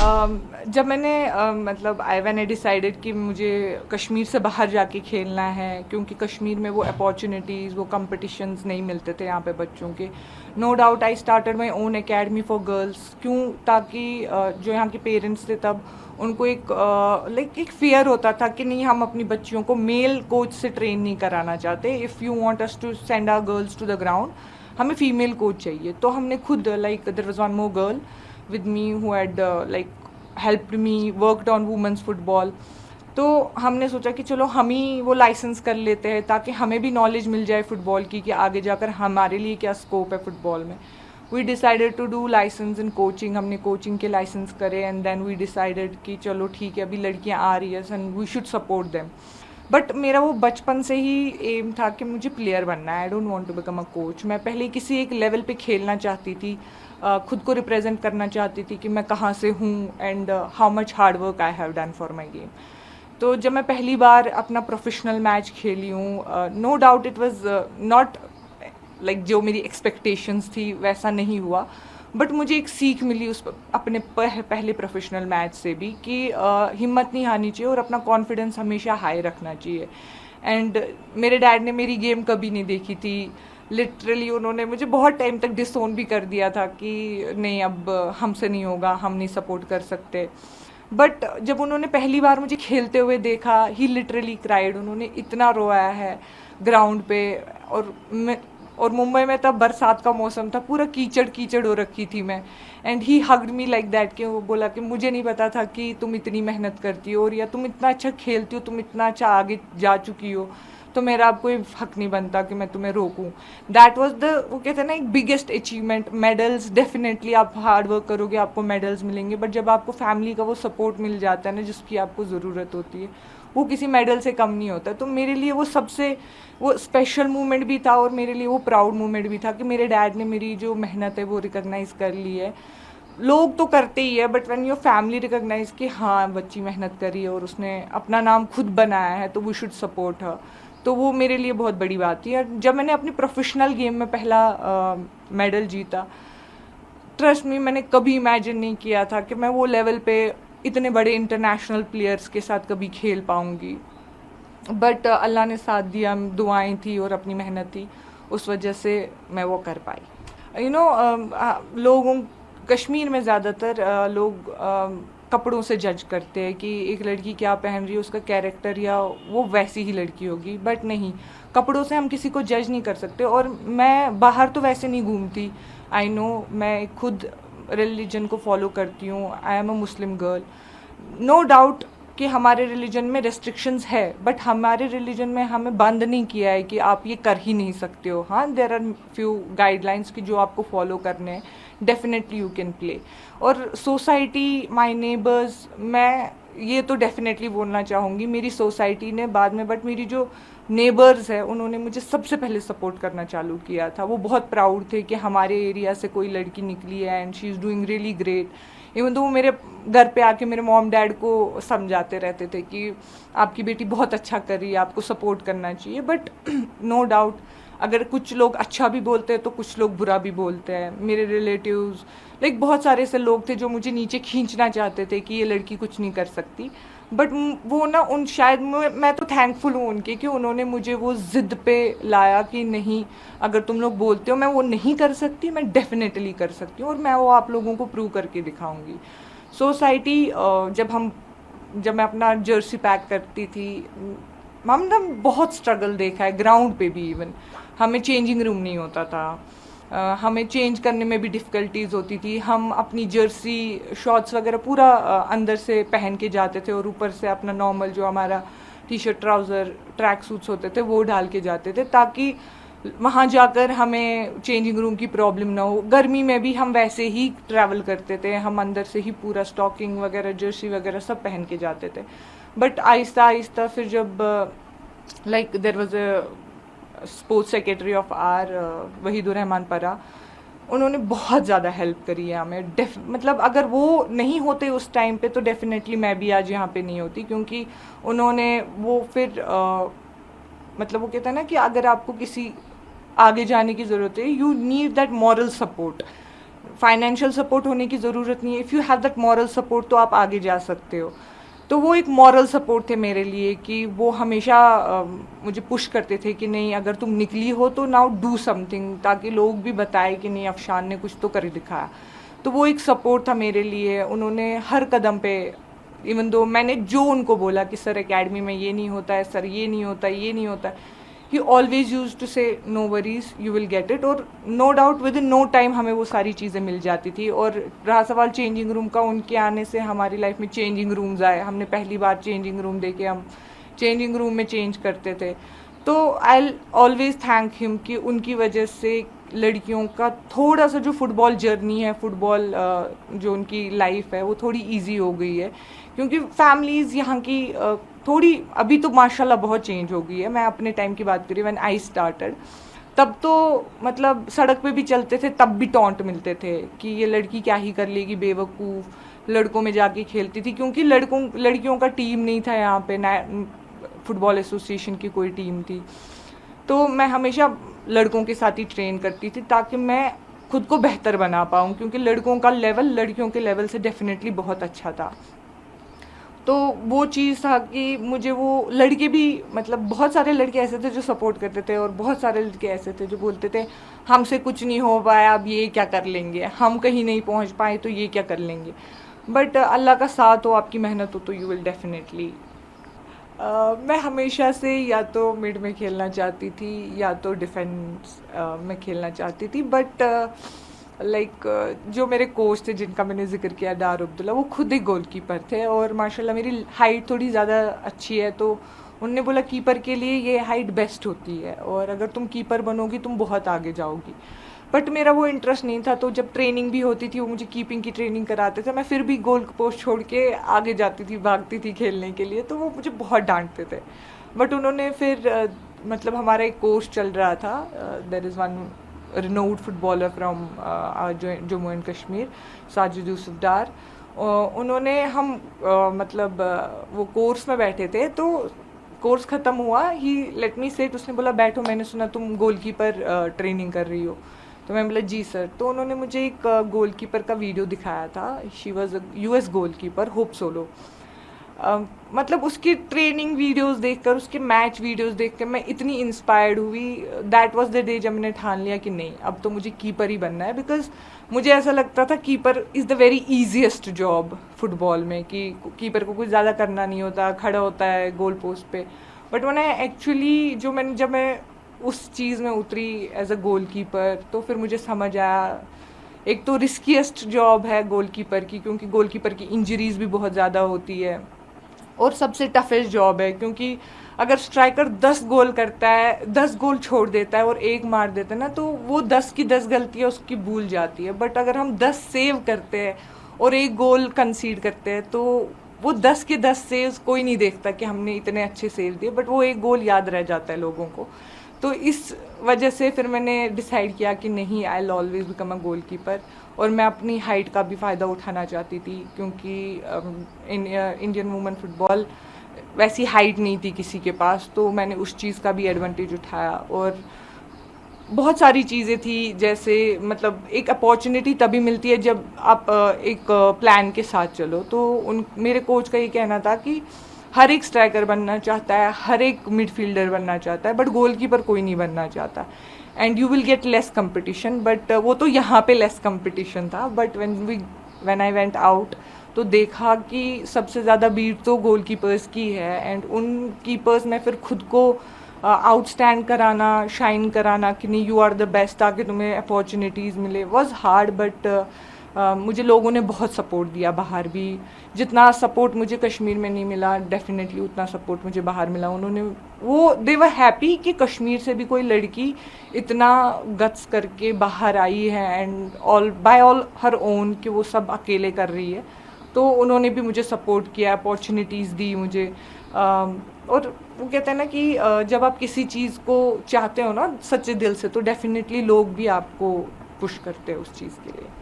जब मैंने मतलब आई व्हेन आई डिसाइडेड कि मुझे कश्मीर से बाहर जाके खेलना है, क्योंकि कश्मीर में वो अपॉर्चुनिटीज़, वो कंपटीशंस नहीं मिलते थे यहाँ पे बच्चों के। No doubt I started my own academy for girls. क्यों? ताकि जो यहाँ के पेरेंट्स थे तब, उनको एक एक फियर होता था कि नहीं, हम अपनी बच्चियों को मेल कोच से ट्रेन नहीं कराना चाहते। If you want us to send our girls to the ground, हमें फीमेल कोच चाहिए। तो हमने खुद there was one more girl with me who had helped me worked on women's football। तो हमने सोचा कि चलो हम ही वो लाइसेंस कर लेते हैं, ताकि हमें भी नॉलेज मिल जाए फुटबॉल की कि आगे जाकर हमारे लिए क्या स्कोप है फुटबॉल में। We decided to do licence in coaching. हमने कोचिंग के लाइसेंस करे एंड देन वी डिसाइडेड कि चलो ठीक है, अभी लड़कियां आ रही है and we should support them. But मेरा वो बचपन से ही एम था कि मुझे प्लेयर बनना है। I don't want to become a coach. मैं पहले किसी एक लेवल पे खेलना चाहती थी, खुद को रिप्रेजेंट करना चाहती थी कि मैं कहाँ से हूँ and how much hard work I have done for my game. तो जब मैं पहली बार अपना प्रोफेशनल मैच खेली हूँ, no doubt it was not जो मेरी एक्सपेक्टेशंस थी वैसा नहीं हुआ। बट मुझे एक सीख मिली उस अपने पहले प्रोफेशनल मैच से भी कि हिम्मत नहीं हारनी चाहिए और अपना कॉन्फिडेंस हमेशा हाई रखना चाहिए। एंड मेरे डैड ने मेरी गेम कभी नहीं देखी थी। लिटरली उन्होंने मुझे बहुत टाइम तक डिसोन भी कर दिया था कि नहीं, अब हमसे नहीं होगा, हम नहीं सपोर्ट कर सकते। बट जब उन्होंने पहली बार मुझे खेलते हुए देखा, ही लिटरली क्राइड। उन्होंने इतना रोया है ग्राउंड पे। और मुंबई में तब बरसात का मौसम था, पूरा कीचड़ कीचड़ हो रखी थी मैं। And he hugged me like that, कि वो बोला कि मुझे नहीं पता था कि तुम इतनी मेहनत करती हो, और या तुम इतना अच्छा खेलती हो, तुम इतना अच्छा आगे जा चुकी हो, तो मेरा अब कोई हक नहीं बनता कि मैं तुम्हें रोकूं। दैट वाज द, वो कहते हैं ना, एक बिगेस्ट अचीवमेंट। मेडल्स डेफिनेटली आप हार्ड वर्क करोगे आपको मेडल्स मिलेंगे, बट जब आपको फैमिली का वो सपोर्ट मिल जाता है ना, जिसकी आपको ज़रूरत होती है, वो किसी मेडल से कम नहीं होता। तो मेरे लिए वो सबसे वो स्पेशल मोमेंट भी था और मेरे लिए वो प्राउड मोमेंट भी था कि मेरे डैड ने मेरी जो मेहनत है वो रिकॉग्नाइज कर ली है। लोग तो करते ही है, but when your family recognise कि हाँ, बच्ची मेहनत करी है और उसने अपना नाम खुद बनाया है, तो वी शुड सपोर्ट हर। तो वो मेरे लिए बहुत बड़ी बात थी। और जब मैंने अपनी प्रोफेशनल गेम में पहला मेडल जीता, ट्रस्ट मी, मैंने कभी इमेजिन नहीं किया था कि मैं वो लेवल पे इतने बड़े इंटरनेशनल प्लेयर्स के साथ कभी खेल पाऊंगी। बट अल्लाह ने साथ दिया, दुआएं थी और अपनी मेहनत थी, उस वजह से मैं वो कर पाई। लोगों, कश्मीर में ज़्यादातर लोग कपड़ों से जज करते हैं कि एक लड़की क्या पहन रही है, उसका कैरेक्टर, या वो वैसी ही लड़की होगी। बट नहीं, कपड़ों से हम किसी को जज नहीं कर सकते। और मैं बाहर तो वैसे नहीं घूमती, आई नो, मैं खुद रिलीजन को फॉलो करती हूँ। I am a Muslim girl. No doubt कि हमारे रिलीजन में रेस्ट्रिक्शंस है, बट हमारे रिलीजन में हमें बंद नहीं किया है कि आप ये कर ही नहीं सकते हो। हाँ, देर आर फ्यू गाइडलाइंस कि जो आपको फॉलो करने हैं, डेफिनेटली यू कैन प्ले। और सोसाइटी, माय नेबर्स, मैं ये तो डेफिनेटली बोलना चाहूँगी, मेरी सोसाइटी ने बाद में, बट मेरी जो नेबर्स है उन्होंने मुझे सबसे पहले सपोर्ट करना चालू किया था। वो बहुत प्राउड थे कि हमारे एरिया से कोई लड़की निकली है and she is doing really great. Even तो वो मेरे घर पे आके मेरे मॉम डैड को समझाते रहते थे कि आपकी बेटी बहुत अच्छा कर रही है, आपको सपोर्ट करना चाहिए। बट नो डाउट, अगर कुछ लोग अच्छा भी बोलते हैं तो कुछ लोग बुरा भी बोलते हैं। मेरे रिलेटिव्स, बहुत सारे ऐसे लोग थे जो मुझे नीचे खींचना चाहते थे कि ये लड़की कुछ नहीं कर सकती। बट वो ना, उन शायद मैं तो थैंकफुल हूँ उनके कि उन्होंने मुझे वो जिद पे लाया कि नहीं, अगर तुम लोग बोलते हो मैं वो नहीं कर सकती, मैं डेफिनेटली कर सकती हूँ और मैं वो आप लोगों को प्रूव करके दिखाऊंगी। सोसाइटी, जब मैं अपना जर्सी पैक करती थी, हमने बहुत स्ट्रगल देखा है ग्राउंड पे भी। इवन हमें चेंजिंग रूम नहीं होता था, हमें चेंज करने में भी डिफ़िकल्टीज़ होती थी। हम अपनी जर्सी, शॉर्ट्स वगैरह पूरा अंदर से पहन के जाते थे और ऊपर से अपना नॉर्मल जो हमारा T shirt, trouser, track suits होते थे वो डाल के जाते थे, ताकि वहाँ जाकर हमें चेंजिंग रूम की प्रॉब्लम ना हो। गर्मी में भी हम वैसे ही ट्रैवल करते थे, हम अंदर से ही पूरा स्टॉकिंग वगैरह, जर्सी वगैरह सब पहन के जाते थे। बट आहिस्ता आहिस्ता फिर जब there was a sports secretary of our, Wahidur Rahman परा, उन्होंने बहुत ज़्यादा हेल्प करी है हमें। मतलब अगर वो नहीं होते उस टाइम पे तो डेफिनेटली मैं भी आज यहाँ पे नहीं होती, क्योंकि उन्होंने वो फिर मतलब वो कहता है ना कि अगर आपको किसी आगे जाने की ज़रूरत है, you need that moral support. Financial support होने की ज़रूरत नहीं है, if you have that moral support तो आप आगे जा सकते हो। तो वो एक मॉरल सपोर्ट थे मेरे लिए कि वो हमेशा मुझे पुश करते थे कि नहीं, अगर तुम निकली हो तो नाउ डू समथिंग, ताकि लोग भी बताए कि नहीं अफशान ने कुछ तो कर दिखाया। तो वो एक सपोर्ट था मेरे लिए। उन्होंने हर कदम पे, इवन दो मैंने जो उनको बोला कि सर एकेडमी में ये नहीं होता है, सर ये नहीं होता, ये नहीं होता है, he always used to say no worries, you will get it. और no doubt within no time हमें वो सारी चीज़ें मिल जाती थी। और रहा सवाल चेंजिंग रूम का, उनके आने से हमारी लाइफ में चेंजिंग रूम्स आए। हमने पहली बार चेंजिंग रूम देखे, हम चेंजिंग रूम में चेंज करते थे। तो आई ऑलवेज थैंक हिम कि उनकी वजह से लड़कियों का थोड़ा सा जो फुटबॉल जर्नी है, फुटबॉल जो उनकी लाइफ है वो थोड़ी इजी हो गई है। क्योंकि फैमिलीज़ यहाँ की थोड़ी अभी तो माशाल्लाह बहुत चेंज हो गई है। मैं अपने टाइम की बात करी, व्हेन आई स्टार्टेड, तब तो मतलब सड़क पे भी चलते थे तब भी टॉन्ट मिलते थे कि ये लड़की क्या ही कर लेगी, बेवकूफ़, लड़कों में जाके खेलती थी। क्योंकि लड़कियों का टीम नहीं था यहाँ पे, ना फुटबॉल एसोसिएशन की कोई टीम थी। तो मैं हमेशा लड़कों के साथ ही ट्रेन करती थी ताकि मैं खुद को बेहतर बना पाऊँ, क्योंकि लड़कों का लेवल लड़कियों के लेवल से डेफिनेटली बहुत अच्छा था। तो वो चीज़ था कि मुझे वो लड़के भी, मतलब बहुत सारे लड़के ऐसे थे जो सपोर्ट करते थे, और बहुत सारे लड़के ऐसे थे जो बोलते थे हमसे कुछ नहीं हो पाया, अब ये क्या कर लेंगे, हम कहीं नहीं पहुंच पाए तो ये क्या कर लेंगे। बट अल्लाह का साथ हो, आपकी मेहनत हो, तो यू विल डेफिनेटली। मैं हमेशा से या तो मिड में खेलना चाहती थी या तो डिफेंस में खेलना चाहती थी। बट जो मेरे कोच थे जिनका मैंने जिक्र किया, डार अब्दुल्ला, वो खुद ही गोलकीपर थे। और माशाल्लाह मेरी हाइट थोड़ी ज़्यादा अच्छी है, तो उनने बोला कीपर के लिए ये हाइट बेस्ट होती है, और अगर तुम कीपर बनोगी तुम बहुत आगे जाओगी। बट मेरा वो इंटरेस्ट नहीं था। तो जब ट्रेनिंग भी होती थी, वो मुझे कीपिंग की ट्रेनिंग कराते थे, मैं फिर भी गोल पोस्ट छोड़ के आगे जाती थी, भागती थी खेलने के लिए। तो वो मुझे बहुत डांटते थे। बट उन्होंने फिर मतलब हमारा एक कोर्स चल रहा था, there is one renowned footballer from Jammu and Kashmir, Sajid Yusuf Dar. उन्होंने हम मतलब वो कोर्स में बैठे थे, तो कोर्स ख़त्म हुआ, ही लेट मी सेट, उसने बोला बैठो, मैंने सुना तुम गोलकीपर ट्रेनिंग कर रही हो। तो मैं बोला जी सर। तो उन्होंने मुझे एक गोलकीपर का वीडियो दिखाया था, she was a US goalkeeper, hope solo. मतलब उसकी ट्रेनिंग वीडियोस देखकर, उसके मैच वीडियोस देखकर मैं इतनी इंस्पायर्ड हुई। दैट वाज द डे जब मैंने ठान लिया कि नहीं, अब तो मुझे कीपर ही बनना है। बिकॉज मुझे ऐसा लगता था keeper is the very easiest job football में, कि कीपर को कुछ ज़्यादा करना नहीं होता, खड़ा होता है गोल पोस्ट पे। बट मैंने एक्चुअली जब मैं उस चीज़ में उतरी एज अ गोल कीपर, तो फिर मुझे समझ आया एक तो रिस्कीएस्ट जॉब है गोलकीपर की, क्योंकि गोलकीपर की इंजरीज भी बहुत ज़्यादा होती है, और सबसे टफेस्ट जॉब है। क्योंकि अगर स्ट्राइकर 10 गोल करता है, 10 गोल छोड़ देता है और एक मार देता है ना, तो वो 10 की 10 गलतियाँ उसकी भूल जाती है। बट अगर हम 10 सेव करते हैं और एक गोल कंसीड करते हैं, तो वो 10 के 10 सेव्स कोई नहीं देखता कि हमने इतने अच्छे सेव दिए, बट वो एक गोल याद रह जाता है लोगों को। तो इस वजह से फिर मैंने डिसाइड किया कि नहीं, I will always become a goal keeper. और मैं अपनी हाइट का भी फ़ायदा उठाना चाहती थी, क्योंकि इंडियन वुमेन फुटबॉल वैसी हाइट नहीं थी किसी के पास, तो मैंने उस चीज़ का भी एडवांटेज उठाया। और बहुत सारी चीज़ें थी, जैसे मतलब एक अपॉर्चुनिटी तभी मिलती है जब आप एक प्लान के साथ चलो। तो मेरे कोच का ये कहना था कि हर एक स्ट्राइकर बनना चाहता है, हर एक मिडफील्डर बनना चाहता है, बट गोलकीपर कोई नहीं बनना चाहता। And you will get less competition. But वो तो यहाँ पे लेस कंपटीशन था, but when I went out, तो देखा कि सबसे ज़्यादा भीड़ तो गोल कीपर्स की है। एंड उन कीपर्स में फिर खुद को आउटस्टैंड कराना, शाइन कराना कि नहीं यू आर द बेस्ट, ताकि तुम्हें अपॉर्चुनिटीज़ मिले, वॉज हार्ड। बट मुझे लोगों ने बहुत सपोर्ट दिया बाहर भी। जितना सपोर्ट मुझे कश्मीर में नहीं मिला, डेफिनेटली उतना सपोर्ट मुझे बाहर मिला। उन्होंने दे वर हैप्पी कि कश्मीर से भी कोई लड़की इतना गट्स करके बाहर आई है, and by all her own, कि वो सब अकेले कर रही है। तो उन्होंने भी मुझे सपोर्ट किया, अपॉर्चुनिटीज़ दी मुझे। और वो कहते हैं ना कि जब आप किसी चीज़ को चाहते हो ना सच्चे दिल से, तो डेफिनेटली लोग भी आपको पुश करते हैं उस चीज़ के लिए।